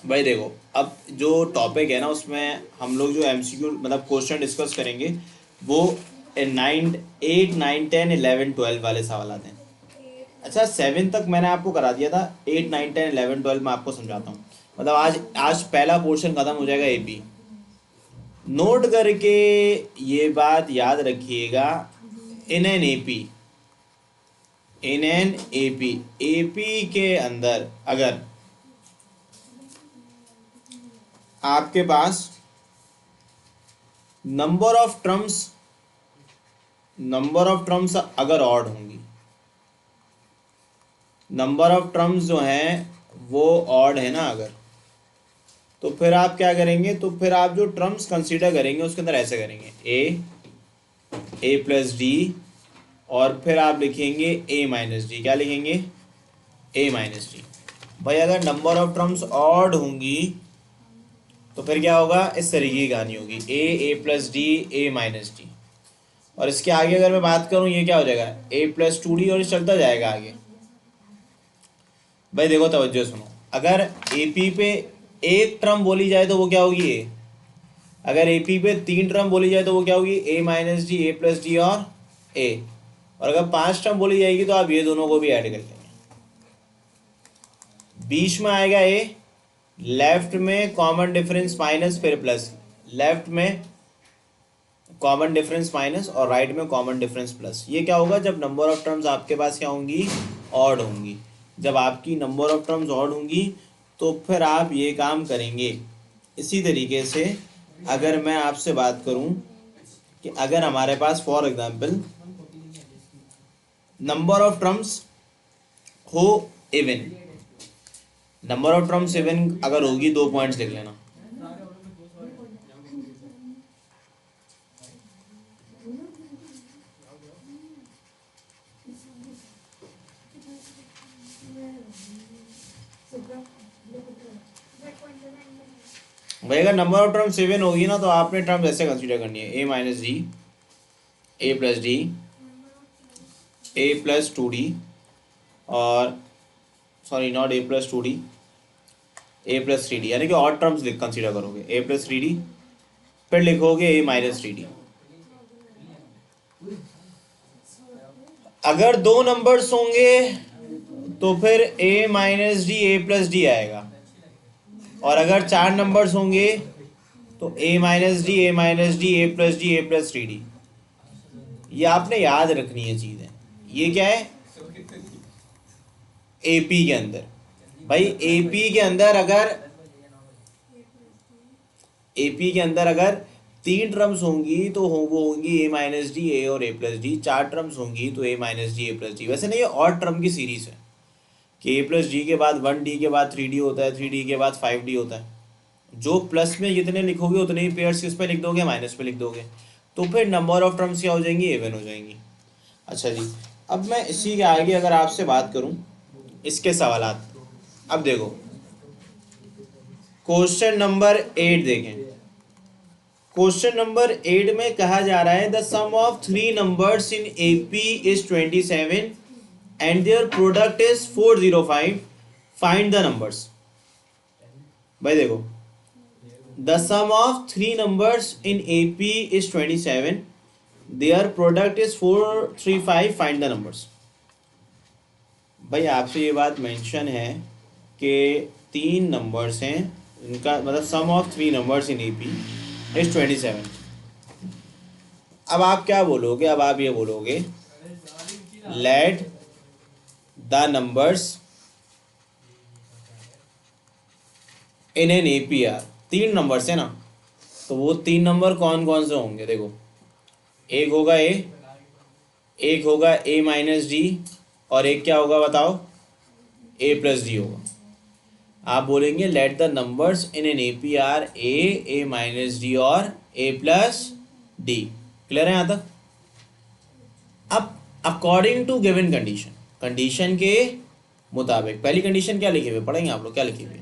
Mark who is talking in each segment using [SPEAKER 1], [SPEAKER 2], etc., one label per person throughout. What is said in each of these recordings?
[SPEAKER 1] भाई देखो, अब जो टॉपिक है ना उसमें हम लोग जो एमसीक्यू मतलब क्वेश्चन डिस्कस करेंगे वो 9, 8, 9, 10, 11, 12 वाले सवाल आते हैं। अच्छा, 7 तक मैंने आपको करा दिया था, 8, 9, 10, 11, 12 मैं आपको समझाता हूँ। मतलब आज आज पहला पोर्शन खत्म हो जाएगा एपी। नोट करके ये बात याद रखिएगा, in an AP, in an AP, AP के अंदर अगर आपके पास number of terms, number of terms अगर ऑड होंगी, नंबर ऑफ टर्म्स जो हैं वो ऑड है ना अगर, तो फिर आप क्या करेंगे, तो फिर आप जो टर्म्स कंसीडर करेंगे उसके अंदर ऐसे करेंगे ए प्लस डी, और फिर आप लिखेंगे ए माइनस डी। क्या लिखेंगे? ए माइनस डी। भाई अगर नंबर ऑफ टर्म्स ऑड होंगी तो फिर क्या होगा, इस तरीके की कहानी होगी, ए प्लस डी, ए माइनस डी। और इसके आगे अगर मैं बात करूं, ये क्या हो जाएगा, ए प्लस टू डी, और ये चलता जाएगा आगे। भाई देखो, तवज्जो सुनो, अगर एपी पे एक टर्म बोली जाए तो वो क्या होगी, ए। अगर एपी पे 3 टर्म बोली जाए तो वो क्या होगी, ए माइनस डी, ए प्लस डी और ए। और अगर 5 टर्म बोली जाएगी तो आप ये दोनों को भी ऐड कर लेंगे। बीच में आएगा ए, लेफ्ट में कॉमन डिफरेंस माइनस फिर प्लस, लेफ्ट में कॉमन डिफरेंस माइनस और राइट में कॉमन डिफरेंस प्लस। ये क्या होगा, जब नंबर ऑफ टर्म्स आपके पास क्या होंगी, ऑड होंगी। जब आपकी नंबर ऑफ टर्म्स ऑड होंगी तो फिर आप ये काम करेंगे। इसी तरीके से अगर मैं आपसे बात करूं कि अगर हमारे पास for example number of terms हो even, number of terms even अगर होगी, 2 पॉइंट्स लिख लेना। भाई अगर नंबर ऑफ टर्म 7 होगी ना तो आपने टर्म ऐसे कंसीडर करनी है, ए माइनस डी, ए प्लस डी, ए प्लस टू डी, और sorry not a plus two D, A plus three D, यानी कि और टर्म्स कंसीडर करोगे, ए प्लस थ्री डी, फिर लिखोगे ए माइनस थ्री डी। अगर 2 नंबर्स होंगे तो फिर ए माइनस डी, ए प्लस डी आएगा। और अगर 4 नंबर्स होंगे तो ए माइनस डी, ए माइनस डी, ए प्लस डी, ए प्लस थ्री डी। ये आपने याद रखनी है चीज़ें। ये क्या है, एपी के अंदर। भाई एपी के अंदर अगर, एपी के अंदर अगर 3 टर्म्स होंगी तो वो होंगी ए माइनस डी, ए और ए प्लस डी। 4 टर्म्स होंगी तो ए माइनस डी, ए प्लस डी। वैसे नहीं, ये और टर्म की सीरीज है कि ए प्लस डी के बाद 1 डी के बाद 3 डी होता है, 3 डी के बाद 5 डी होता है। जो प्लस में जितने लिखोगे उतने ही पेयर्स किस पे लिख दोगे, माइनस पे लिख दोगे, तो फिर नंबर ऑफ टर्म्स क्या हो जाएंगी, एवन हो जाएंगी। अच्छा जी, अब मैं इसी के आगे अगर आपसे बात करूं इसके सवालात, अब देखो क्वेश्चन नंबर 8 देखें। क्वेश्चन नंबर 8 में कहा जा रहा है, the sum of 3 numbers in AP is 27 and their product is 405, find the numbers. भाई देखो, the sum of 3 numbers in AP is 27, their product is 435, find the numbers। भाई आपसे ये बात मेंशन है कि 3 नंबर्स हैं, इनका मतलब sum of 3 numbers in AP is 27। अब आप क्या बोलोगे, अब आप ये बोलोगे let the numbers in an APR। 3 numbers है ना, तो वो 3 नंबर कौन कौन से होंगे, देखो एक होगा ए, एक होगा ए माइनस डी, और एक क्या होगा बताओ, ए प्लस डी होगा। आप बोलेंगे let the numbers in an APR a minus d और ए प्लस डी। क्लियर है यहाँ तक? अब according to given condition, condition के मुताबिक, पहली कंडीशन क्या लिखे हुए पढ़ेंगे आप लोग, क्या लिखे हुए,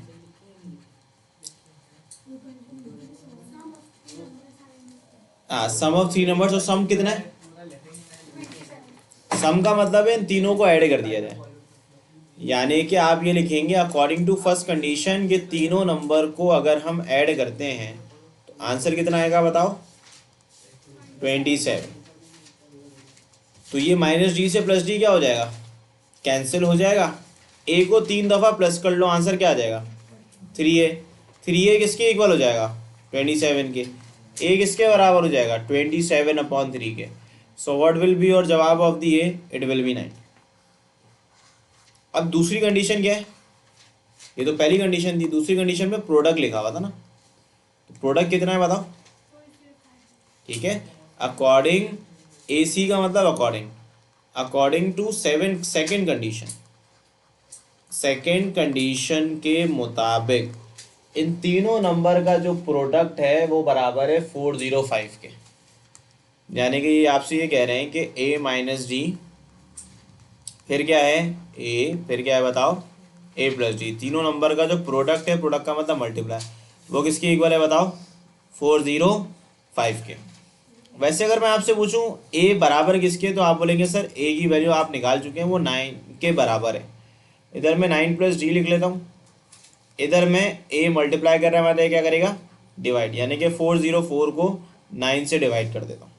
[SPEAKER 1] सम ऑफ 3 नंबर्स। और सम कितना है, सम का मतलब है इन तीनों को ऐड कर दिया जाए, यानी कि आप ये लिखेंगे अकॉर्डिंग टू फर्स्ट कंडीशन ये तीनों नंबर को अगर हम ऐड करते हैं तो आंसर कितना आएगा बताओ, 27। तो ये माइनस डी से प्लस डी क्या हो जाएगा, कैंसिल हो जाएगा। ए को 3 दफ़ा प्लस कर लो, आंसर क्या आ जाएगा, 3a। 3a किसके इक्वल हो जाएगा, 27 के। ए किसके बराबर हो जाएगा, 27/3 के। So what will be your जवाब of the A, it will be 9। अब दूसरी कंडीशन क्या है, ये तो पहली कंडीशन थी, दूसरी कंडीशन में प्रोडक्ट लिखा हुआ था ना, तो प्रोडक्ट कितना है बताओ। ठीक है, अकॉर्डिंग, ए सी का मतलब according, according to second condition, second condition के मुताबिक इन तीनों नंबर का जो प्रोडक्ट है वो बराबर है 405 के। यानी कि ये आपसे ये कह रहे हैं कि a माइनस डी, फिर क्या है a, फिर क्या है बताओ, a प्लस डी, तीनों नंबर का जो प्रोडक्ट है, प्रोडक्ट का मतलब मल्टीप्लाई, वो किसके इक्वल है बताओ, 405 के। वैसे अगर मैं आपसे पूछूं a बराबर किसके, तो आप बोलेंगे सर a की वैल्यू आप निकाल चुके हैं, वो 9 के बराबर है। इधर मैं 9 प्लस डी लिख लेता हूँ, इधर मैं a मल्टीप्लाई कर रहा है, मतलब क्या करेगा, डिवाइड, यानी कि 404 को 9 से डिवाइड कर देता हूँ।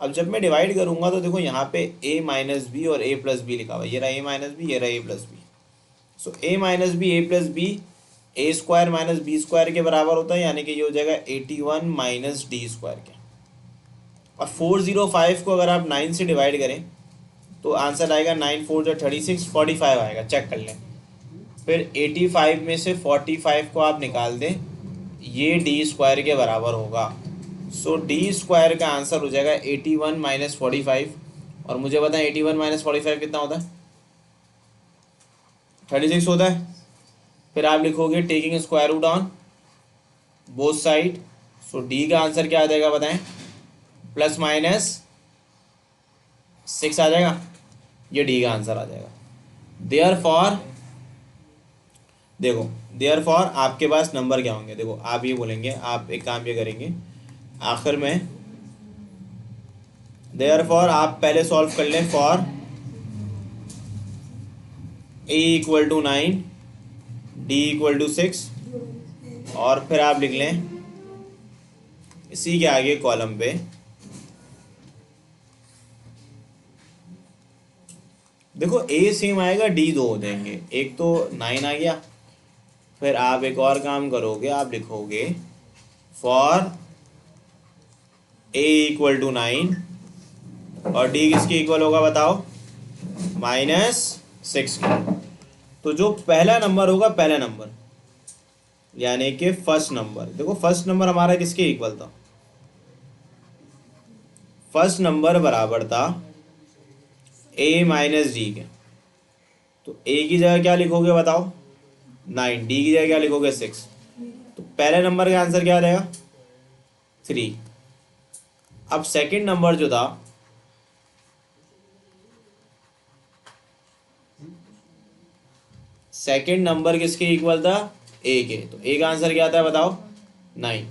[SPEAKER 1] अब जब मैं डिवाइड करूँगा तो देखो यहाँ पे a माइनस बी और a प्लस बी लिखा हुआ है, ये रहा a माइनस बी, ये रहा a plus b. So a minus b a plus b a square minus b square के बराबर होता है, यानी कि ये हो जाएगा 81 माइनस डी स्क्वायर के। और 405 को अगर आप 9 से डिवाइड करें तो आंसर आएगा 9 4 जो 36, 45 आएगा, चेक कर लें। फिर 85 में से 45 को आप निकाल दें, ये डी स्क्वायर के बराबर होगा। सो डी स्क्वायर का आंसर हो जाएगा 81 माइनस 45। और मुझे बताएं 81 माइनस 45 कितना होता है, 36 होता है। फिर आप लिखोगे taking square root on both side, so d का आंसर क्या आ जाएगा बताएं, प्लस माइनस 6 आ जाएगा, ये डी का आंसर आ जाएगा। देयरफॉर देखो, देयरफॉर आपके पास नंबर क्या होंगे, देखो आप ये बोलेंगे, आप एक काम ये करेंगे आखिर में, देयरफॉर आप पहले सॉल्व कर लें for a equal to 9, d equal to 6, और फिर आप लिख लें इसी के आगे कॉलम पे देखो a सेम आएगा, d 2 हो जाएंगे, एक तो 9 आ गया। फिर आप एक और काम करोगे, आप लिखोगे फॉर a इक्वल टू 9 और d किसके इक्वल होगा बताओ, -6 के। तो जो पहला नंबर होगा, पहला नंबर यानी कि फर्स्ट नंबर, देखो फर्स्ट नंबर हमारा किसके इक्वल था, फर्स्ट नंबर बराबर था a माइनस डी के। तो a की जगह क्या लिखोगे बताओ, 9, d की जगह क्या लिखोगे 6। तो पहले नंबर का आंसर क्या आ जाएगा, 3। अब सेकंड नंबर जो था, सेकंड नंबर किसके इक्वल था, a के। तो a का आंसर क्या आता है बताओ, 9।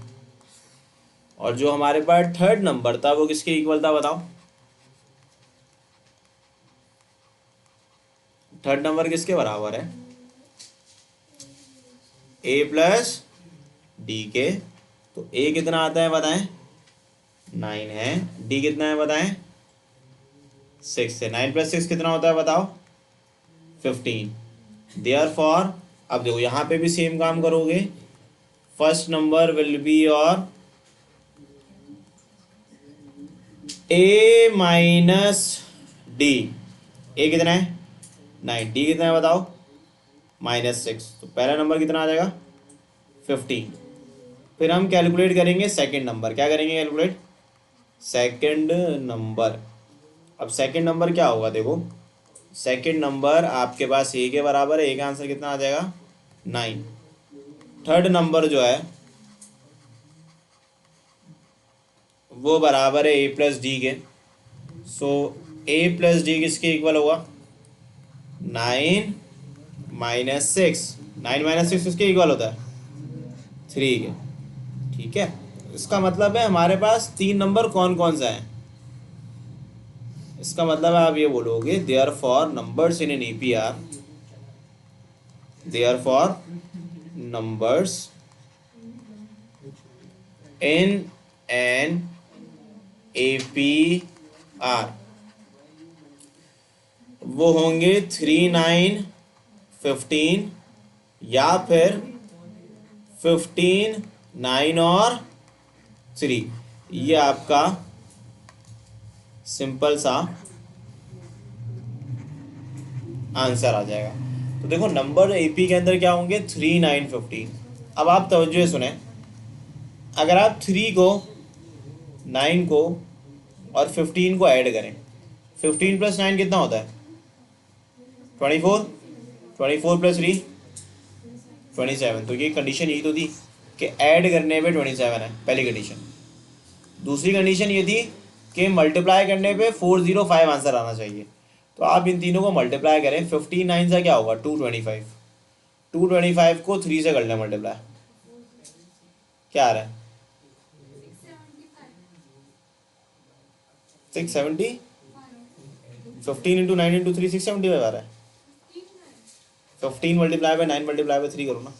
[SPEAKER 1] और जो हमारे पास थर्ड नंबर था वो किसके इक्वल था बताओ, थर्ड नंबर किसके बराबर है, a प्लस डी के। तो a कितना आता है बताएं, 9 है, d कितना है बताएं, 6 है। 9 प्लस 6 कितना होता है बताओ, 15। देयरफॉर अब देखो यहाँ पे भी सेम काम करोगे, first number will be your a minus D, a कितना है 9, d कितना है बताओ -6। तो पहला नंबर कितना आ जाएगा 15। फिर हम कैलकुलेट करेंगे सेकंड नंबर, क्या करेंगे कैलकुलेट सेकंड नंबर। अब सेकंड नंबर क्या होगा, देखो सेकंड नंबर आपके पास a के बराबर है, a का आंसर कितना आ जाएगा 9। थर्ड नंबर जो है वो बराबर है a प्लस डी के। सो a प्लस डी किसके इक्वल होगा, 9 माइनस 6। 9 माइनस 6 किसके इक्वल होता है, 3 के। ठीक है, इसका मतलब है हमारे पास 3 नंबर कौन कौन सा है, इसका मतलब है आप ये बोलोगे therefore numbers in an APR Therefore, numbers in an APR वो होंगे 3, 9, 15 या फिर 15, 9 और 3। ये आपका सिंपल सा आंसर आ जाएगा। तो देखो नंबर एपी के अंदर क्या होंगे 3, 9, 15। अब आप तवज्जो से सुने, अगर आप 3 को 9 को और 15 को ऐड करें, 15 + 9 कितना होता है 24, 24 + 3 27। तो ये कंडीशन यही तो थी कि ऐड करने पे 27 है, पहली कंडीशन। दूसरी कंडीशन ये थी कि मल्टीप्लाई करने पे 405 आंसर आना चाहिए। तो आप इन तीनों को मल्टीप्लाई करें, 15 9 से क्या होगा 225, 225 को 3 से कर लें मल्टीप्लाई, क्या आ रहा है 670। 15 × 9 × 3 675 आ रहा है। 15 × 9 × 3 करो ना,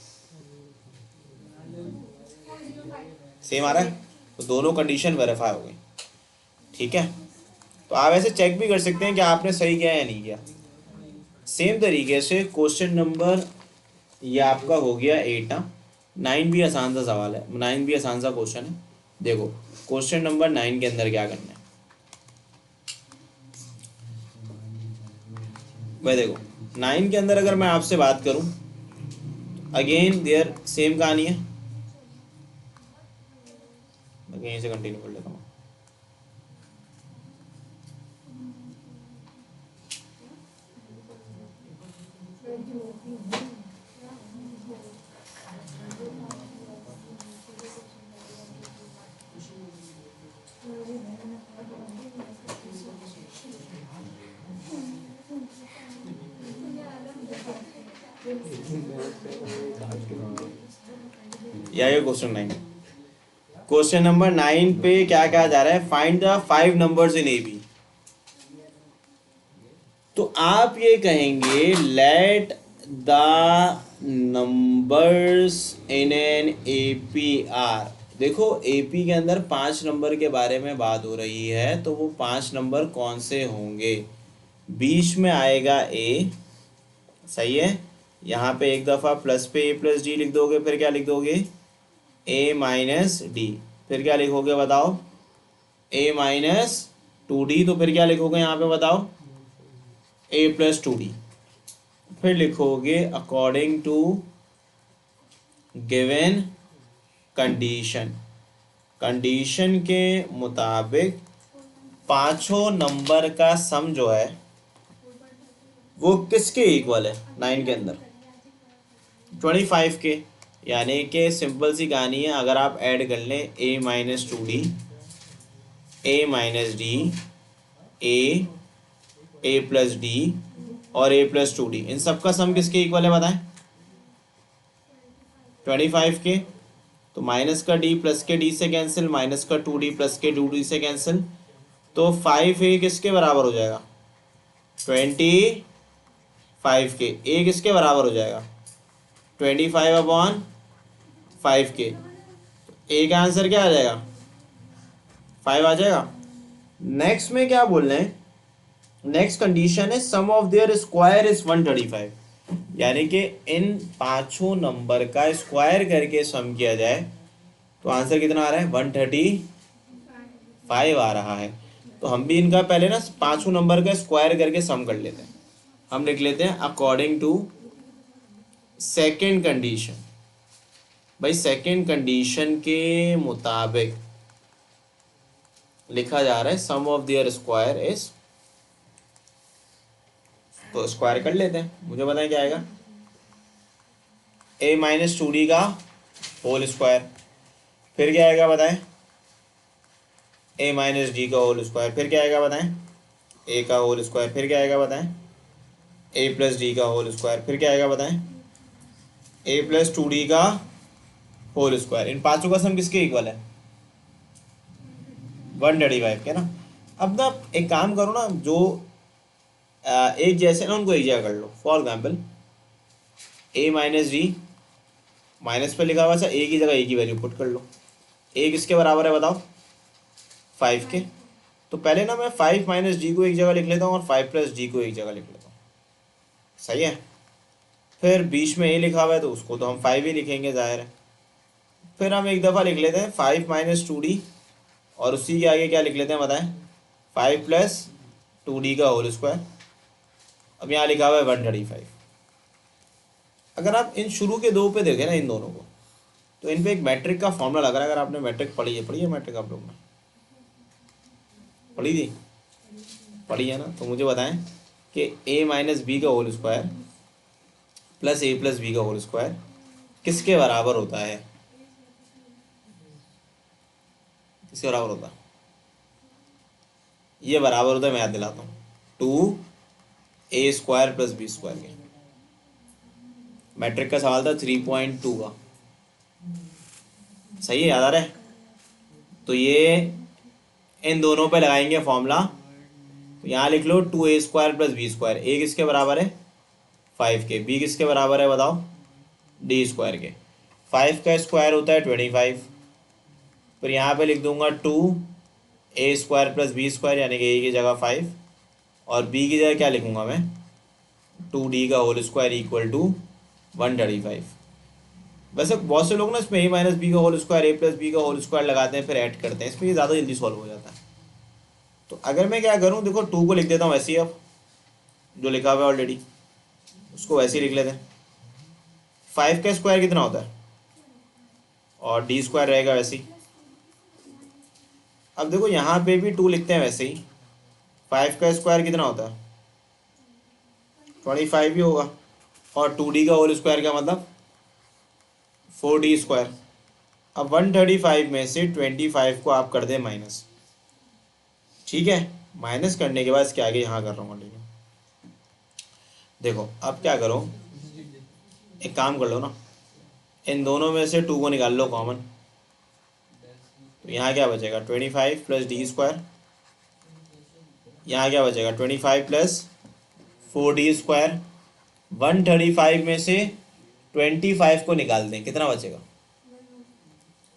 [SPEAKER 1] सेम आ रहा है। तो दोनों कंडीशन वेरीफाई हो गई, ठीक है। तो आप ऐसे चेक भी कर सकते हैं कि आपने सही किया या नहीं किया। सेम तरीके से क्वेश्चन नंबर ये आपका हो गया 8 ना। 9 भी आसान सा सवाल है, 9 भी आसान सा क्वेश्चन है। देखो क्वेश्चन नंबर 9 के अंदर क्या करना है भाई। देखो 9 के अंदर अगर मैं आपसे बात करूं, अगेन देयर सेम कहानी है। यहीं से कंटिन्यू कर लेता हूँ। ये क्वेश्चन 9, क्वेश्चन नंबर 9 पे क्या कहा जा रहा है, find the 5 numbers in AP बी। तो आप ये कहेंगे let the numbers in an APR। देखो AP के अंदर 5 नंबर के बारे में बात हो रही है, तो वो 5 नंबर कौन से होंगे। बीच में आएगा A, सही है। यहाँ पे एक दफ़ा प्लस पे A + D लिख दोगे, फिर क्या लिख दोगे A - D, फिर क्या लिखोगे बताओ A - 2D, तो फिर क्या लिखोगे यहाँ पे बताओ A + 2D, फिर लिखोगे according to given condition. Condition के मुताबिक पांचों नंबर का सम जो है वो किसके इक्वल है 9 के अंदर 25 के। यानी कि सिंपल सी कहानी है, अगर आप ऐड कर लें A - 2D, A - D, A + D और A + 2D, इन सब का सम किसके इक्वल है बताएं 25 के। तो माइनस का D प्लस के D से कैंसिल, माइनस का 2D प्लस के 2D से कैंसिल, तो 5A किसके बराबर हो जाएगा 25 के। A किसके बराबर हो जाएगा 25/5 के। A का आंसर क्या आ जाएगा 5 आ जाएगा। नेक्स्ट में क्या बोल रहे हैं, नेक्स्ट कंडीशन है सम ऑफ देयर स्क्वायर इज 135। यानी कि इन पांचों नंबर का स्क्वायर करके सम किया जाए तो आंसर कितना आ रहा है 135 आ रहा है। तो हम भी इनका पहले ना पांचों नंबर का स्क्वायर करके सम कर लेते हैं। हम लिख लेते हैं अकॉर्डिंग टू सेकेंड कंडीशन। भाई सेकेंड कंडीशन के मुताबिक लिखा जा रहा है सम ऑफ देयर स्क्वायर इज, तो स्क्वायर कर लेते हैं। मुझे बताएं क्या आएगा A - 2D का होल स्क्वायर, फिर क्या आएगा बताएं A - D का होल स्क्वायर, फिर क्या आएगा बताएं A का होल स्क्वायर, फिर क्या आएगा बताएं A + D का होल स्क्वायर, फिर क्या आएगा बताएं A + 2D का होल स्क्वायर। इन पांचों का सम किसके इक्वल है 135 के ना। अब ना एक काम करो ना, जो एक जैसे ना उनको एक जगह कर लो। For example A minus D, minus पे लिखा हुआ था, ए की जगह ए की वैल्यू पुट कर लो। ए किसके बराबर है बताओ? 5 के। तो पहले ना मैं 5 माइनस डी को एक जगह लिख लेता हूँ और 5 प्लस डी को एक जगह लिख लेता हूँ, सही है। फिर बीच में ए लिखा हुआ है तो उसको तो हम 5 ही लिखेंगे, जाहिर है। फिर हम एक दफ़ा लिख लेते हैं 5 माइनस 2d, और उसी के आगे क्या लिख लेते हैं बताएं? 5 प्लस 2d का होल स्क्वायर। अब यहाँ लिखा हुआ है 135। अगर आप इन शुरू के दो पे देखें ना, इन दोनों को, तो इन पे एक मैट्रिक का फॉर्मूला लग रहा है। अगर आपने मैट्रिक पढ़ी है मैट्रिक आप लोग ने पढ़ी थी? पढ़ी है ना? तो मुझे बताएं कि a माइनस बी का whole square plus a plus b का होल स्क्वायर किसके बराबर होता है? किसके बराबर होता है? ये बराबर होता है, मैं याद दिलाता हूँ, 2a square plus B square के। मैट्रिक का सवाल था 3.2 का, सही है, याद आ रहा है? तो ये इन दोनों पे लगाएंगे फॉर्मूला। तो यहाँ लिख लो 2a square plus B square. A किसके बराबर है? 5 के। बी किसके बराबर है बताओ? डी स्क्वायर के। 5 का स्क्वायर होता है 25। फिर यहाँ पे लिख दूंगा 2a square plus B square, यानी कि ए की जगह 5, और बी की जगह क्या लिखूंगा मैं? 2d का होल स्क्वायर इक्वल टू 135। वैसे बहुत से लोग ना इसमें a माइनस बी का whole square, a plus b का होल स्क्वायर लगाते हैं, फिर ऐड करते हैं, इसमें ये ज़्यादा जल्दी सॉल्व हो जाता है। तो अगर मैं क्या करूँ, देखो 2 को लिख देता हूँ ऐसे ही, अब जो लिखा हुआ है ऑलरेडी उसको वैसे ही लिख लेते हैं। 5 का स्क्वायर कितना होता है? और डी स्क्वायर रहेगा वैसे ही। अब देखो यहाँ पे भी 2 लिखते हैं वैसे ही। 5 का स्क्वायर कितना होता है? 25 ही होगा। और 2d का होल स्क्वायर का मतलब 4d स्क्वायर। अब 135 में से 25 को आप कर दें माइनस, ठीक है। माइनस करने के बाद इसके आगे यहाँ कर रहा हूँ कंटिन्यू। देखो अब क्या करो, एक काम कर लो ना, इन दोनों में से 2 को निकाल लो कॉमन। तो यहाँ क्या बचेगा? 25 प्लस डी स्क्वायर। यहाँ क्या बचेगा? 25 प्लस 4d स्क्वायर। 135 में से 25 को निकाल दें, कितना बचेगा?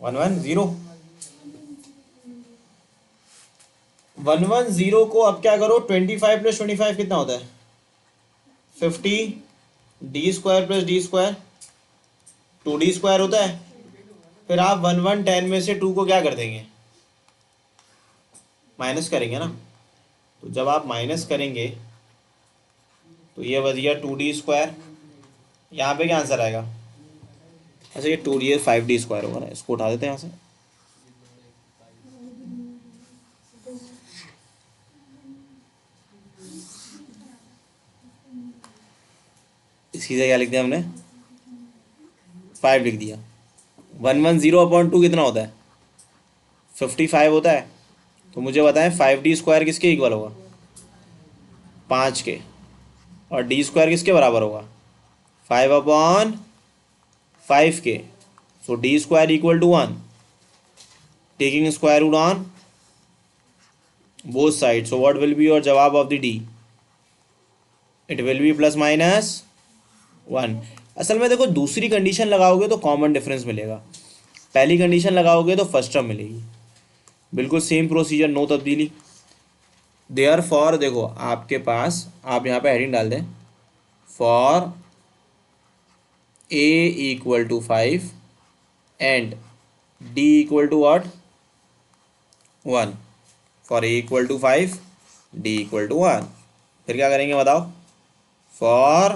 [SPEAKER 1] 110। 110 को अब क्या करो, 25 प्लस 25 कितना होता है? 50। D square plus D square 2d square होता है। फिर आप 1110 में से 2 को क्या कर देंगे? माइनस करेंगे ना। तो जब आप माइनस करेंगे तो ये बच गया 2d स्क्वायर। यहाँ पे क्या आंसर आएगा? अच्छा ये 2d 5d स्क्वायर होगा ना, इसको उठा देते हैं यहाँ से। सीधे क्या लिख दिया हमने? 5 लिख दिया। 110/2 कितना होता है? 55 होता है। तो मुझे बताएं 5d स्क्वायर किसके इक्वल होगा? 5 के। और डी स्क्वायर किसके बराबर होगा? 5/5 के। So D square equal to 1, taking square root on both side. So what will be your जवाब of the D? It will be plus minus 1। असल में देखो दूसरी कंडीशन लगाओगे तो कॉमन डिफरेंस मिलेगा, पहली कंडीशन लगाओगे तो फर्स्ट टर्म मिलेगी। बिल्कुल सेम प्रोसीजर, नो तब्दीली। देयर फॉर देखो आपके पास, आप यहाँ पे हेडिंग डाल दें, for a equal to 5 and d equal to what? 1। For a equal to 5, d equal to 1। फिर क्या करेंगे बताओ? For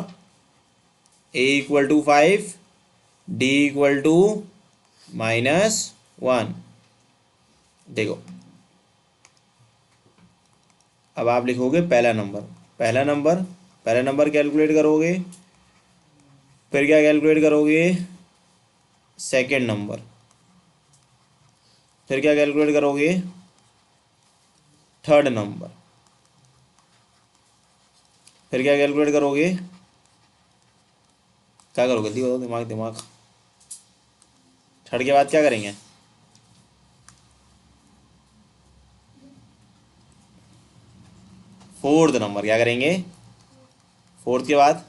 [SPEAKER 1] a equal to 5, d equal to -1। देखो अब आप लिखोगे पहला नंबर कैलकुलेट करोगे, फिर क्या कैलकुलेट करोगे? Second number. फिर क्या कैलकुलेट करोगे? Third number. फिर क्या कैलकुलेट करोगे? क्या करोगे जल्दी बताओ, दिमाग दिमाग। थर्ड के बाद क्या करेंगे? Fourth number. क्या करेंगे फोर्थ के बाद?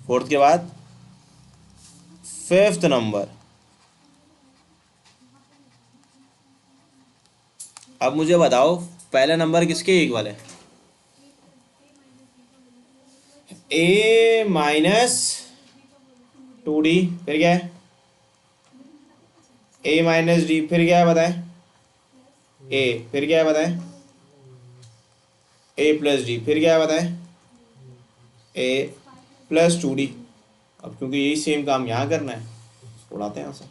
[SPEAKER 1] फोर्थ के बाद फिफ्थ नंबर। अब मुझे बताओ पहला नंबर किसके इक्वल है? ए माइनस 2d, फिर क्या है? ए माइनस डी, फिर क्या है बताएं? ए, फिर क्या है बताएं? ए प्लस डी, फिर क्या है बताएं? ए प्लस 2d। अब क्योंकि यही सेम काम यहाँ करना है, उड़ाते हैं यहाँ से।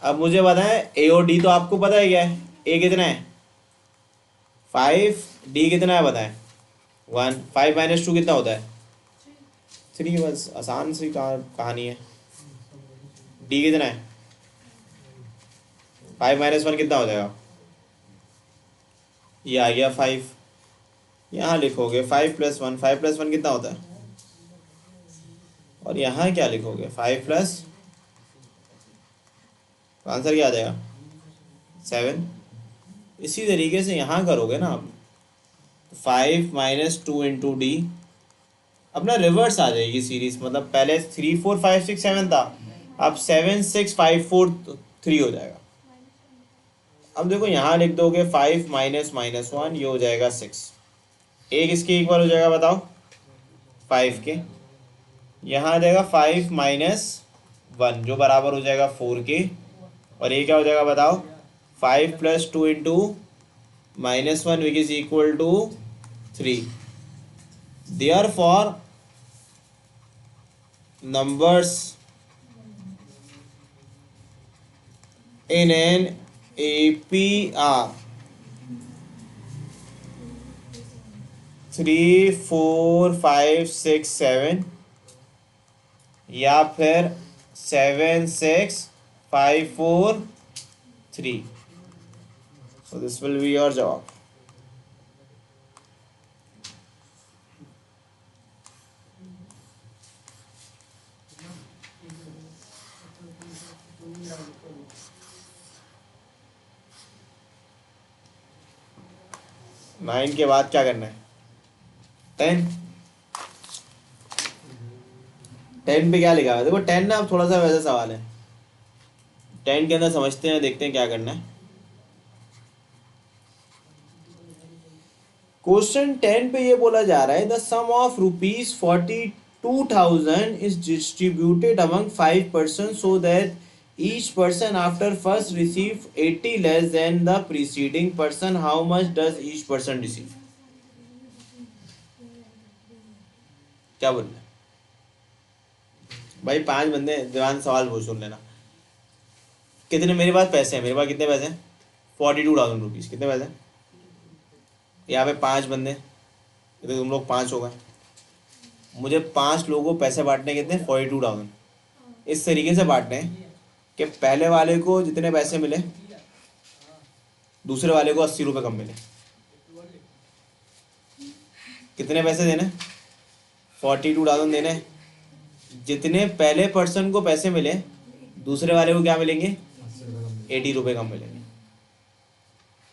[SPEAKER 1] अब मुझे बताएं ए और डी तो आपको पता है क्या है? ए कितना है? 5, डी कितना है बताएं? 1। 5 माइनस 2 कितना होता है? 3। बस आसान सी कहानी है। डी कितना है? 5 माइनस 1 कितना हो जाएगा? ये आ गया 5। यहाँ लिखोगे 5 प्लस 1, 5 प्लस 1 कितना होता है? और यहाँ क्या लिखोगे? 5 प्लस, आंसर क्या आ जाएगा? 7। इसी तरीके से यहाँ करोगे ना आप, 5 माइनस 2 इंटू डी, अपना रिवर्स आ जाएगी सीरीज। मतलब पहले 3 4 5 6 7 था, अब 7 6 5 4 3 हो जाएगा। अब देखो यहाँ लिख दोगे 5 माइनस माइनस 1, ये हो जाएगा 6। एक इसके इक्वल हो जाएगा बताओ? 5 के। यहाँ आ जाएगा 5 माइनस 1 जो बराबर हो जाएगा 4 के। और ये क्या हो जाएगा बताओ? 5 plus 2 into minus 1 which is equal to 3। Therefore numbers in an AP are 3 4 5 6 7 या फिर 7 6 5 4 3। So this will be your जवाब। नाइन के बाद क्या करना है? 10। 10 पे क्या लिखा है? देखो 10 ना अब थोड़ा सा वैसा सवाल है। 10 के अंदर समझते हैं, देखते हैं क्या करना है। क्वेश्चन 10 पे ये बोला जा रहा है the sum of ₹42,000 is distributed among 5 person so that each person after first receive 80 less than the preceding person, how much does each person receive? क्या बोलना है भाई? 5 बंदे, ध्यान सवाल वो सुन लेना। कितने मेरे पास पैसे हैं? मेरे पास कितने पैसे हैं? 42,000 रुपीज़। कितने पैसे? यहाँ पे 5 बंदे, तो तुम लोग 5 हो गए। मुझे 5 लोगों को पैसे बांटने कितने? 42,000। इस तरीके से बांटने हैं कि पहले वाले को जितने पैसे मिले, दूसरे वाले को 80 रुपये कम मिले। कितने पैसे देने? 42,000 देने। जितने पहले पर्सन को पैसे मिले, दूसरे वाले को क्या मिलेंगे? 80 रुपये कम मिलेंगे।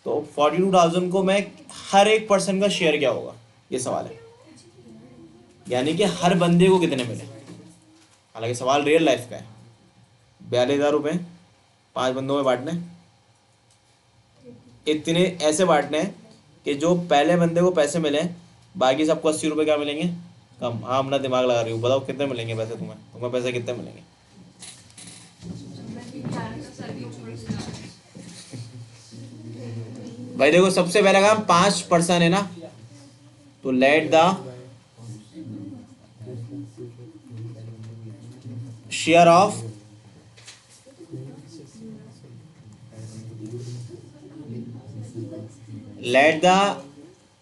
[SPEAKER 1] तो 42,000 को मैं हर एक पर्सन का शेयर क्या होगा, ये सवाल है। यानी कि हर बंदे को कितने मिले। हालांकि सवाल रियल लाइफ का है। 42,000 रुपये 5 बंदों में बांटने, इतने ऐसे बांटने हैं कि जो पहले बंदे को पैसे मिले, बाकी सबको 80 रुपये क्या मिलेंगे? कम। हाँ, अपना दिमाग लगा रही हूँ, बताओ कितने मिलेंगे पैसे तुम्हें पैसे कितने मिलेंगे? भाई देखो, सबसे पहला काम 5 पर्सन है ना, तो let the share of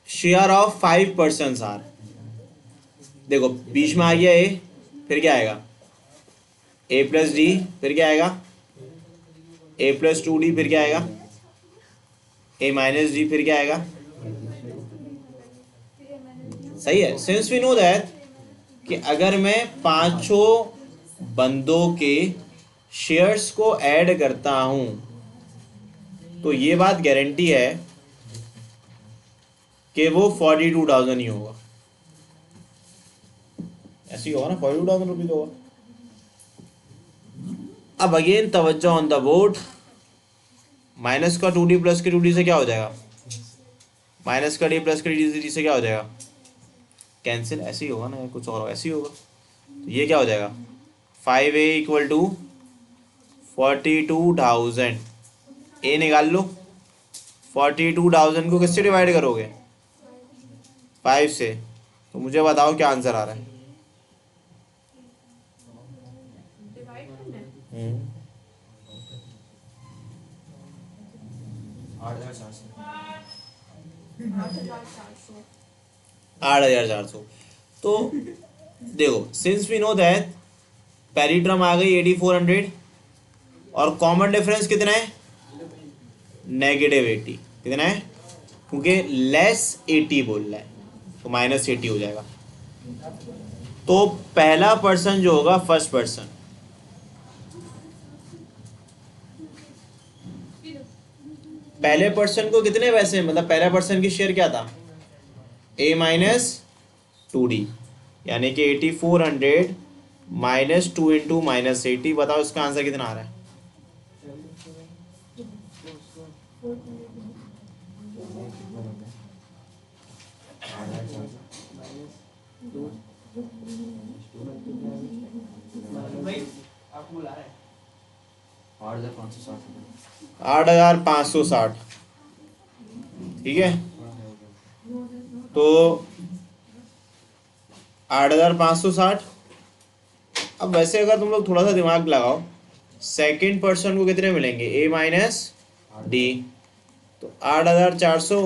[SPEAKER 1] share of 5 person are. देखो बीच में आ गया ए, फिर क्या आएगा? ए प्लस डी, फिर क्या आएगा? ए प्लस 2d, फिर क्या आएगा? ए माइनस डी, फिर क्या आएगा? सही है। सिंस वी नो दैट कि अगर मैं पांचों बंदों के शेयर्स को ऐड करता हूं तो ये बात गारंटी है कि वो 42,000 ही होगा। ऐसे ही होगा ना, 42,000 रुपीज होगा। अब अगेन तवज्जो ऑन द बोर्ड, माइनस का 2d प्लस के 2d से क्या हो जाएगा, माइनस का d प्लस के डी से क्या हो जाएगा, कैंसिल। ऐसे ही होगा ना, कुछ और ऐसे ही होगा। तो ये क्या हो जाएगा, 5a इक्वल टू 42,000। ए निकाल लो। 42,000 को किससे डिवाइड करोगे, 5 से। तो मुझे बताओ क्या आंसर आ रहा है। हम्म, 8,400। तो देखो, सिंस वी नो दैट पहली टर्म आ गई 8,400 और कॉमन डिफरेंस कितना है, -80। कितना है, क्योंकि लेस 80 बोल रहा है तो -80 हो जाएगा। तो पहला पर्सन जो होगा, फर्स्ट पर्सन, पहले पर्सन को कितने पैसे, मतलब पहला पर्सन की शेयर क्या था, a माइनस 2d, यानी कि 8,400 माइनस 2 इंटू -80। बताओ इसका आंसर कितना आ रहा है।
[SPEAKER 2] आपको बुला रहा है
[SPEAKER 1] 8,560। ठीक है, तो 8,560। अब वैसे अगर तुम लोग थोड़ा सा दिमाग लगाओ, सेकंड पर्सन को कितने मिलेंगे, ए माइनस डी। तो 8,400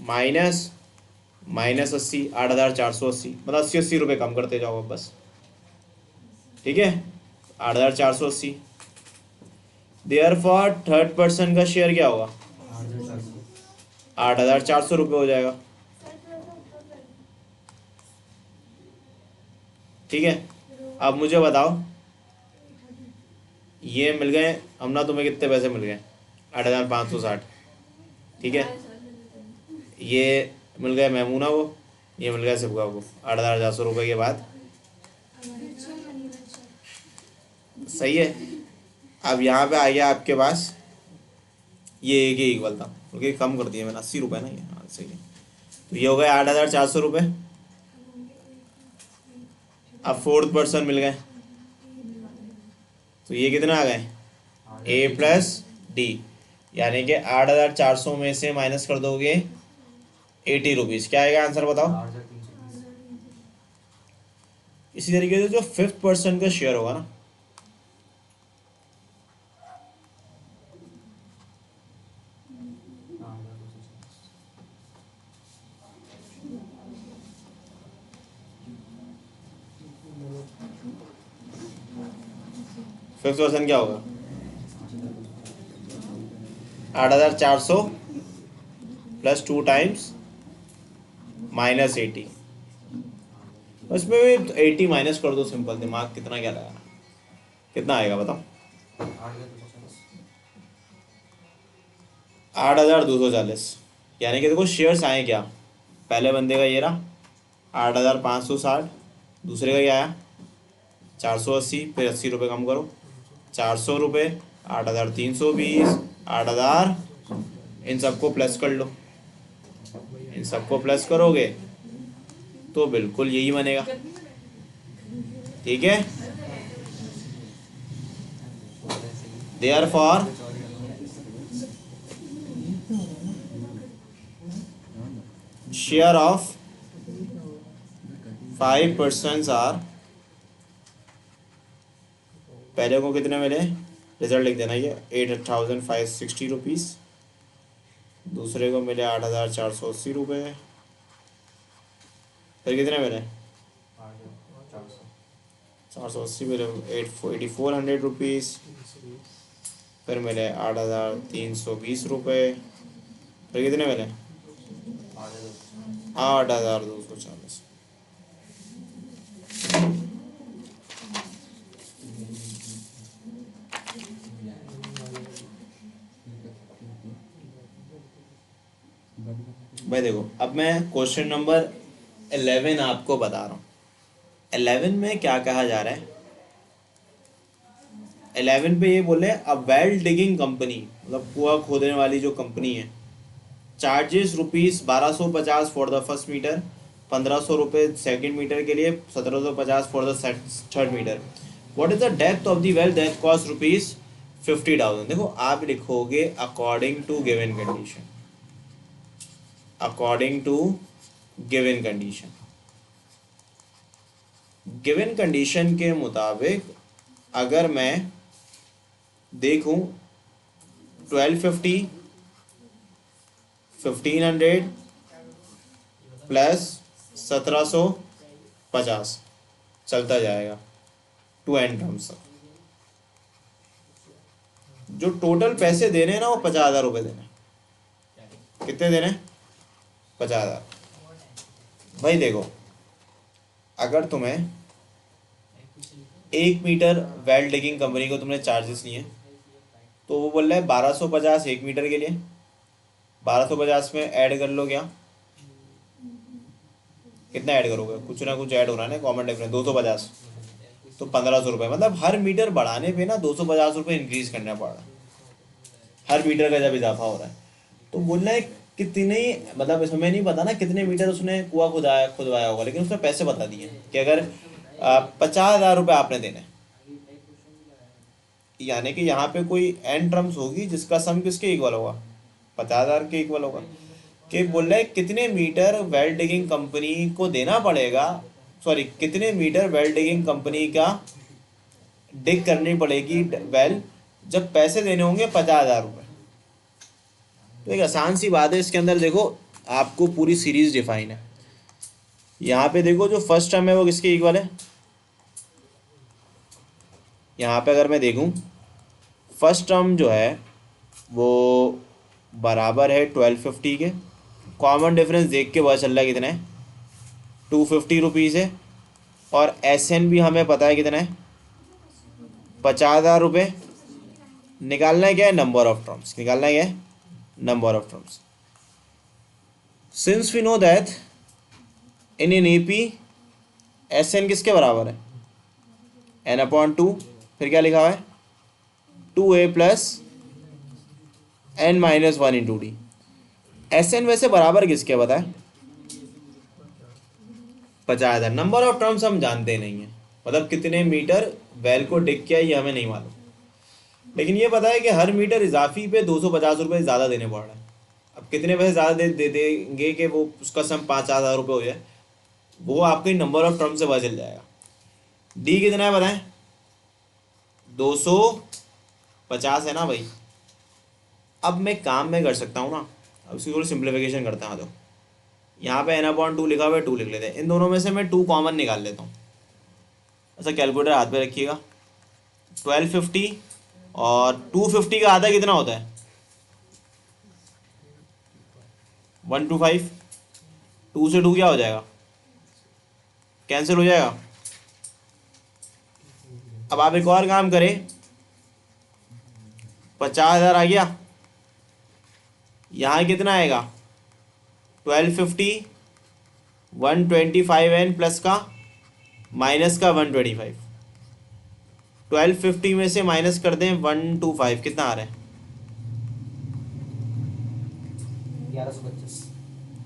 [SPEAKER 1] माइनस -80, 8,480, मतलब 80 रुपये कम करते जाओ अब बस। ठीक है, 8,480। देयरफॉर थर्ड पर्सन का शेयर क्या होगा, 8,400 रुपये हो जाएगा। ठीक है, अब मुझे बताओ, ये मिल गए हम ना, तुम्हें कितने पैसे मिल गए, 8,560। ठीक है, ये मिल गए महमूना को, ये मिल गया सिबका को 8,400 रुपये के बाद। सही है। अब यहाँ पे आ गया आपके पास, ये एक ही इक्वल था क्योंकि कम कर दिया मैंने, 80 रुपये ना ये, हाँ सही है। तो ये हो गए 8,400 रुपये। अब फोर्थ पर्सन मिल गए, तो ये कितना आ गए, a प्लस डी, यानी कि 8,400 में से माइनस कर दोगे 80 रुपीज़, क्या आएगा आंसर बताओ। इसी तरीके से जो फिफ्थ पर्सन का शेयर होगा ना, फिफ्थ पर्सन क्या होगा, 8,400 प्लस 2 टाइम्स -80। उसमें भी 80 माइनस कर दो, सिंपल दिमाग कितना क्या लगाना, कितना आएगा बताओ, 8,240। यानी कि देखो शेयर्स आए क्या, पहले बंदे का ये रहा 8,560, दूसरे का क्या आया 480, फिर 80 रुपये कम करो, 400 रुपये, 8,320, 8,000, इन सबको प्लस कर लो। इन सबको प्लस करोगे तो बिल्कुल यही बनेगा। ठीक है, therefore share of 5 persons are, पहले को कितने मिले, रिजल्ट लिख देना, ये 8,560 रुपीज़, दूसरे को मिले 8,480 रुपये, फिर कितने मिले 480 मिले 8,400 रुपीज़, फिर मिले 8,320 रुपये, फिर कितने मिले 8,240। भाई देखो, अब मैं क्वेश्चन नंबर 11 आपको बता रहा हूँ। 11 में क्या कहा जा रहा है? 11 पे ये बोले अ वेल डिगिंग कंपनी, मतलब कुआं खोदने वाली जो कंपनी है, charges rupees 1250 for the first metre, 1500 रुपये सेकेंड मीटर के लिए, 1750 for the third metre. What is the depth of the well? That cost rupees 50,000। देखो आप लिखोगे according to given condition, according to given condition. Given condition के मुताबिक अगर मैं देखूं 1250, 1500 प्लस 1750 चलता जाएगा टू एंड टर्म्स तक। जो टोटल पैसे देने हैं ना वो 50,000 रुपये देने हैं। कितने देने हैं? 50,000। भाई देखो, अगर तुम्हें 1 मीटर वेल डिगिंग कंपनी को तुमने चार्जेस लिए तो वो बोल रहा है 1250 1 मीटर के लिए। 1250 में ऐड कर लो, क्या कितना ऐड करोगे? कुछ ना कुछ ऐड हो रहा है ना, कॉमन डिफरेंस 250, तो 1500 रुपये। मतलब हर मीटर बढ़ाने पे ना 250 रुपये इंक्रीज करना पड़ रहा है हर मीटर का जब इजाफा हो रहा है। तो बोलना है कितने, मतलब इसमें नहीं पता ना कितने मीटर उसने कुआं खुदवाया होगा, लेकिन उसने पैसे बता दिए कि अगर 50,000 रुपये आपने देने हैं। यानी कि यहाँ पे कोई एन टर्म्स होगी जिसका सम किसके इक्वल होगा? 50,000 के इक्वल होगा। कि बोल रहे हैं कितने मीटर वेल डिगिंग कंपनी को देना पड़ेगा, सॉरी कितने मीटर वेल डिगिंग कंपनी का डिग करनी पड़ेगी वेल, जब पैसे देने होंगे 50,000 रुपये। तो एक आसान सी बात है इसके अंदर। देखो आपको पूरी सीरीज डिफाइन है। यहाँ पे देखो जो फर्स्ट टर्म है वो किसके इक्वल है? यहाँ पे अगर मैं देखूँ फर्स्ट टर्म जो है वो बराबर है 1250 के। कॉमन डिफरेंस देख के पता चल रहा है कितना है? 250 रुपीज़ है। और एस एन भी हमें पता है कितना है? 50,000 रुपये। निकालना है क्या है? नंबर ऑफ टर्म्स निकालना है क्या है? Number of terms. Since we know that in an A P S N किसके बराबर है? n/2। फिर क्या लिखा हुआ है? 2a plus n-1 × d। S N वैसे बराबर किसके बताए? 50,000। नंबर ऑफ टर्म्स हम जानते नहीं हैं, मतलब कितने मीटर वेल को डिग किया ये हमें नहीं मालूम, लेकिन ये पता है कि हर मीटर इजाफी पे 250 रुपये ज़्यादा देने पड़ रहे हैं। अब कितने पैसे ज़्यादा दे देंगे कि वो उसका सम 5,000 रुपये हो जाए, वो आपके नंबर ऑफ टर्म से पता चल जाएगा। डी कितना है बताएं? 250 है ना भाई। अब मैं काम में कर सकता हूँ ना, अब इसकी थोड़ी सिंप्लीफिकेशन करते हैं। तो यहाँ पे n/2 लिखा हुआ है, 2 लिख लेते हैं। इन दोनों में से मैं 2 कॉमन निकाल लेता हूँ। ऐसा कैलकुलेटर हाथ पे रखिएगा। 1250 और 250 का आधा कितना होता है? 125। 2 से 2 क्या हो जाएगा? कैंसिल हो जाएगा। अब आप एक और काम करें, 50,000 आ गया। यहाँ कितना आएगा? 1250 125n प्लस का माइनस का 125। 1250 में से माइनस कर दें 125, कितना आ रहा है?
[SPEAKER 2] 1125।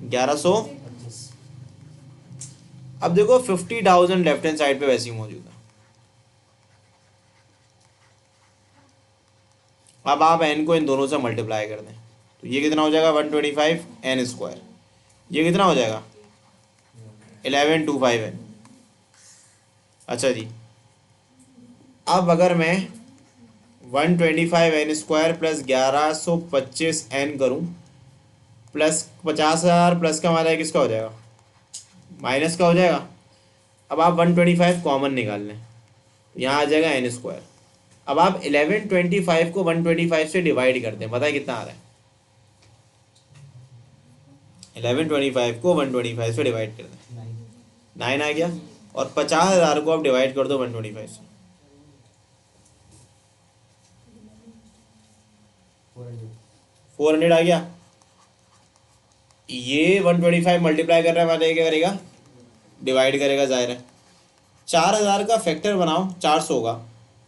[SPEAKER 1] 1125। अब देखो 50,000 लेफ्ट हैंड साइड पे वैसे ही मौजूद है। अब आप n को इन दोनों से मल्टीप्लाई कर दें तो ये कितना हो जाएगा? 125n²। ये कितना हो जाएगा? 1125n। अच्छा जी, अब अगर मैं 125n² प्लस 1125n करूँ, प्लस 50,000 प्लस का हमारा किसका हो जाएगा? माइनस का हो जाएगा। अब आप 125 कॉमन निकाल लें, यहाँ आ जाएगा n²। अब आप 1125 को 125 से डिवाइड करते हैं, पता है कितना आ रहा है? 1125 को 125 से डिवाइड कर दें, 9 आ गया। और 50,000 को आप डिवाइड कर दो 125 से, 400 आ गया। ये 125 मल्टीप्लाई कर रहा है, मतलब क्या करेगा, डिवाइड करेगा, जाहिर है। 4000 का फैक्टर बनाओ 400 का,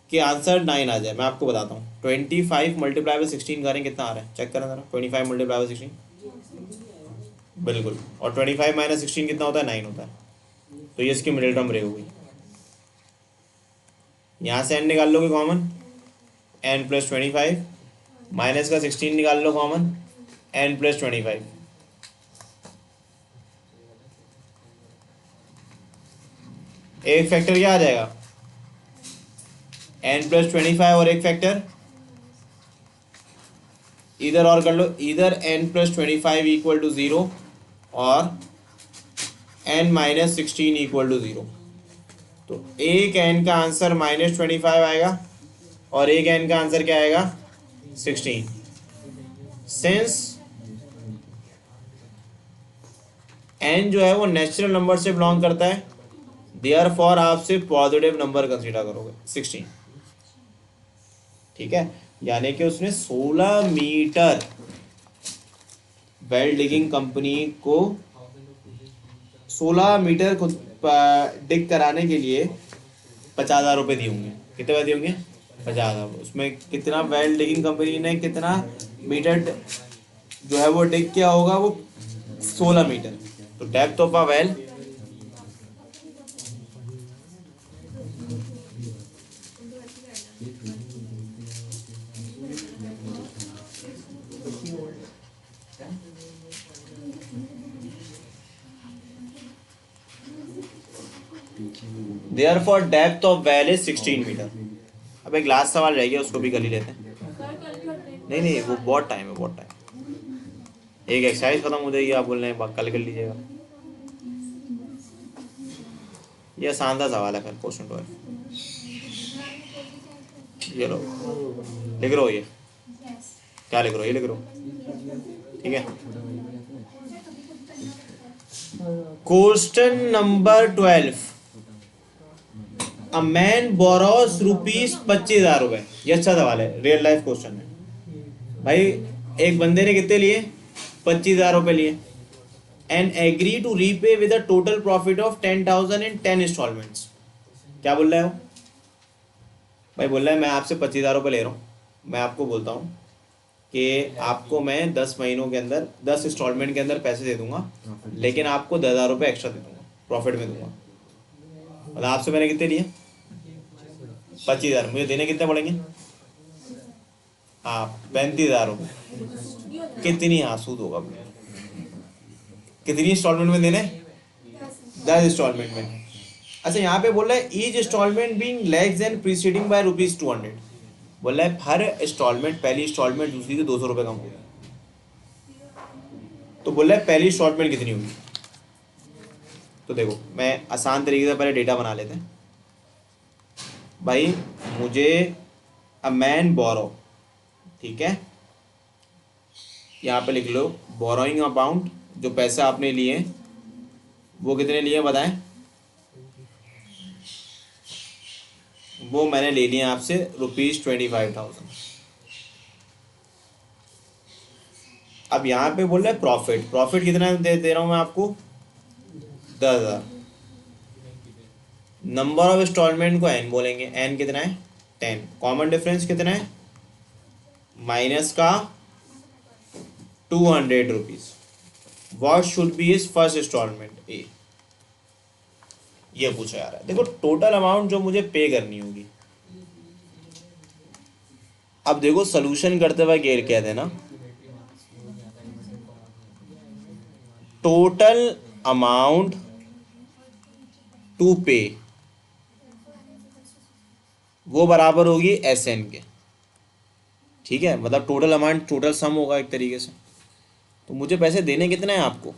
[SPEAKER 1] कि आंसर 9 आ जाए। मैं आपको बताता हूँ, 25 मल्टीप्लाई बाई 16 करें कितना आ रहा है, चेक करें जरा। 25 मल्टीप्लाई बाई 16, बिल्कुल। और 25 माइनस 16 कितना होता है, 9 होता है। तो ये इसकी मिडिल टर्म रे हो गई। यहाँ से n निकाल लोगे कॉमन, n प्लस 25, माइनस का 16 निकाल लो कॉमन, n प्लस 25। एक फैक्टर क्या आ जाएगा, n प्लस 25, और एक फैक्टर इधर और कर लो, इधर n प्लस 25 इक्वल टू 0 और n माइनस 16 इक्वल टू 0। तो एक n का आंसर -25 आएगा और एक n का आंसर क्या आएगा, 16। सिंस n जो है वो नेचुरल नंबर से बिलोंग करता है, देयरफॉर आप सिर्फ पॉजिटिव नंबर कंसीडर करोगे, 16। ठीक है, यानी कि उसने 16 मीटर वेल डिगिंग कंपनी को 16 मीटर खुद डिग कराने के लिए 50,000 रुपये दिए होंगे। कितने पैसे दिए होंगे, 50,000। उसमें कितना वेल डिगिंग कंपनी ने कितना मीटर जो है वो डिग किया होगा, वो 16 मीटर। तो depth of a well, therefore depth of well is 16 metre. अब एक लास्ट सवाल रह गया, उसको भी कर ही लेते हैं। नहीं नहीं, वो बहुत टाइम है, बहुत टाइम। एक एक्सरसाइज खत्म हो जाएगी, आप बोल रहे हैं कल कर लीजिएगा। ये आसान सा सवाल है, फिर क्वेश्चन 12। ये लो, लिख रहे हो, ये क्या लिख रहे हो, ये लिख रहे हो, ठीक है। Question number 12, a man borrows rupees 25,000 रुपए। ये अच्छा सवाल है, रियल लाइफ क्वेश्चन है भाई। एक बंदे ने कितने लिए, 25,000 रुपए लिए, and agree to repay with a total profit of 10,000 in 10 instalments. क्या बोल रहा है वो भाई, बोल रहा है मैं आपसे 25,000 रुपये ले रहा हूँ, मैं आपको बोलता हूँ कि आपको मैं 10 महीनों के अंदर 10 इंस्टॉलमेंट के अंदर पैसे दे दूंगा, लेकिन आपको 10,000 रुपये एक्स्ट्रा दे दूंगा, प्रॉफिट में दूंगा। मतलब आपसे मैंने कितने लिए, 25,000, मुझे देने कितने पड़ेंगे, हाँ 35,000 रुपये। कितनी, हाँ सूद होगा, कितनी इंस्टॉलमेंट में देने, 10 इंस्टॉलमेंट में। अच्छा यहाँ पे बोल रहा है each instalment being less than preceding by ₹200। बोल रहा है हर इंस्टॉलमेंट, पहली इंस्टॉलमेंट दूसरी से 200 रुपये कम होगी। तो बोल रहा है पहली इंस्टॉलमेंट कितनी होगी। तो देखो, मैं आसान तरीके से पहले डेटा बना लेते हैं भाई। मुझे अ मैन बोरो, ठीक है, यहाँ पे लिख लो बोरोइंग अमाउंट, जो पैसे आपने लिए वो कितने लिए बताएं। वो मैंने ले लिया आपसे ₹25,000। अब यहाँ पे बोल रहा है प्रॉफिट, प्रॉफिट कितना दे रहा हूँ मैं आपको, 10,000। नंबर ऑफ इंस्टॉलमेंट को n बोलेंगे, n कितना है, 10। कॉमन डिफरेंस कितना है, माइनस का 200 rupees. What should be is first instalment, A. ये पूछा जा रहा है। देखो टोटल अमाउंट जो मुझे पे करनी होगी। अब देखो सोल्यूशन करते हुए क्या कहते हैं ना, टोटल अमाउंट टू पे वो बराबर होगी एस एन के, ठीक है। मतलब टोटल अमाउंट, टोटल सम होगा एक तरीके से। तो मुझे पैसे देने कितने हैं आपको,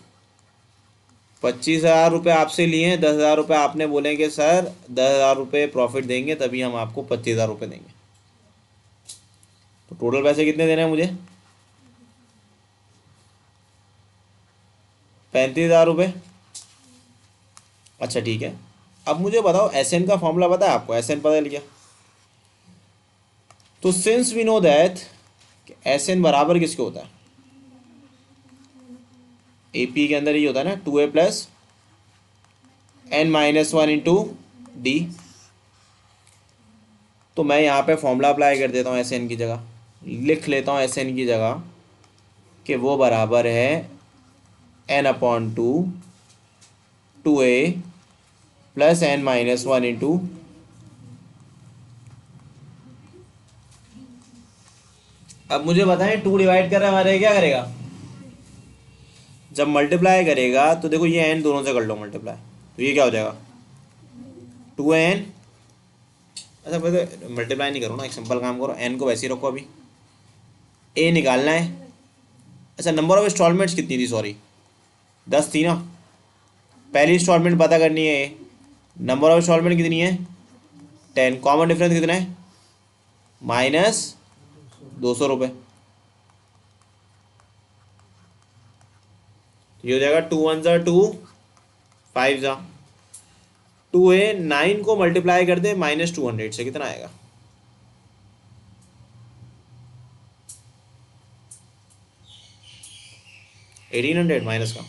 [SPEAKER 1] 25,000 रुपये आपसे लिए हैं, 10,000 रुपये आपने बोले कि सर 10,000 रुपये प्रॉफिट देंगे तभी हम आपको 25,000 रुपये देंगे। तो टोटल पैसे कितने देने हैं मुझे, 35,000 रुपये। अच्छा ठीक है, अब मुझे बताओ एस एन का फॉर्मूला पता है आपको, एस एन पता लिया। तो since we know that S n बराबर किसके होता है, ए पी के अंदर ये होता है ना 2a plus n-1 into D. तो मैं यहाँ पे फॉर्मूला अप्लाई कर देता हूँ एस एन की जगह, लिख लेता हूँ एस एन की जगह कि वो बराबर है n/2 2a plus n-1 into. अब मुझे बताएं 2 डिवाइड कर रहा है हमारे, क्या करेगा? जब मल्टीप्लाई करेगा तो देखो ये n दोनों से कर लो मल्टीप्लाई, तो ये क्या हो जाएगा 2n। अच्छा वैसे मल्टीप्लाई नहीं करो ना, एक सिंपल काम करो, n को वैसे ही रखो, अभी a निकालना है। अच्छा नंबर ऑफ इंस्टॉलमेंट्स कितनी थी, सॉरी 10 थी ना। पहली इंस्टॉलमेंट पता करनी है, नंबर ऑफ इंस्टॉलमेंट कितनी है 10, कॉमन डिफरेंस कितना है -200 रुपये। ये हो जाएगा 2 1 ज़ा 2 5 ज़ा 2a 9 को मल्टीप्लाई कर दे -200 से, कितना आएगा 1800 माइनस का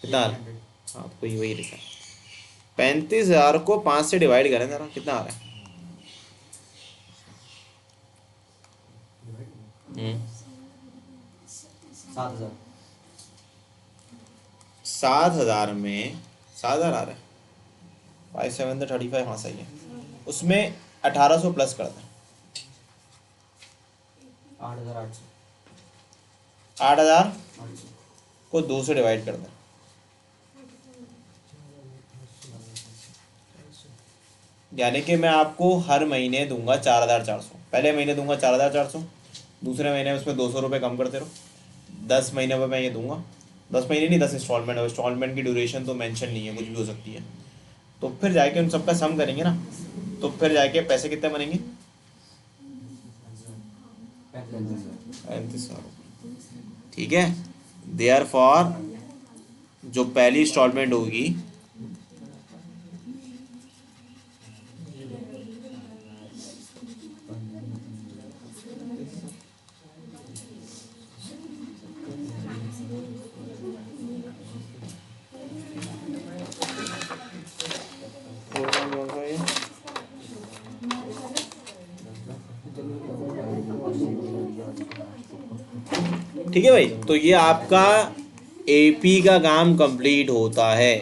[SPEAKER 1] कितना आ रहा है? हाँ तो वही लिखा है। 35,000 को 5 से डिवाइड करें जरा, कितना आ रहा है?
[SPEAKER 2] 7,000।
[SPEAKER 1] 7,000 में 7,000 आ रहा है, 5 7 35, हाँ सही है। उसमें 1800 प्लस कर दें,
[SPEAKER 2] 8,800।
[SPEAKER 1] 8,000 को 2 से डिवाइड कर दें, यानी कि मैं आपको हर महीने दूंगा 4,400। पहले महीने दूंगा 4,400, दूसरे महीने में उसमें 200 रुपये कम करते रहो। 10 महीने पर मैं ये दूंगा, 10 महीने नहीं 10 इंस्टॉलमेंट। और इंस्टॉलमेंट की ड्यूरेशन तो मेंशन नहीं है, कुछ भी हो सकती है। तो फिर जाके उन सबका सम करेंगे ना, तो फिर जाके पैसे कितने बनेंगे 35,000। ठीक है, देयरफॉर जो पहली इंस्टॉलमेंट होगी ठीक है भाई। तो ये आपका एपी का काम कंप्लीट होता है।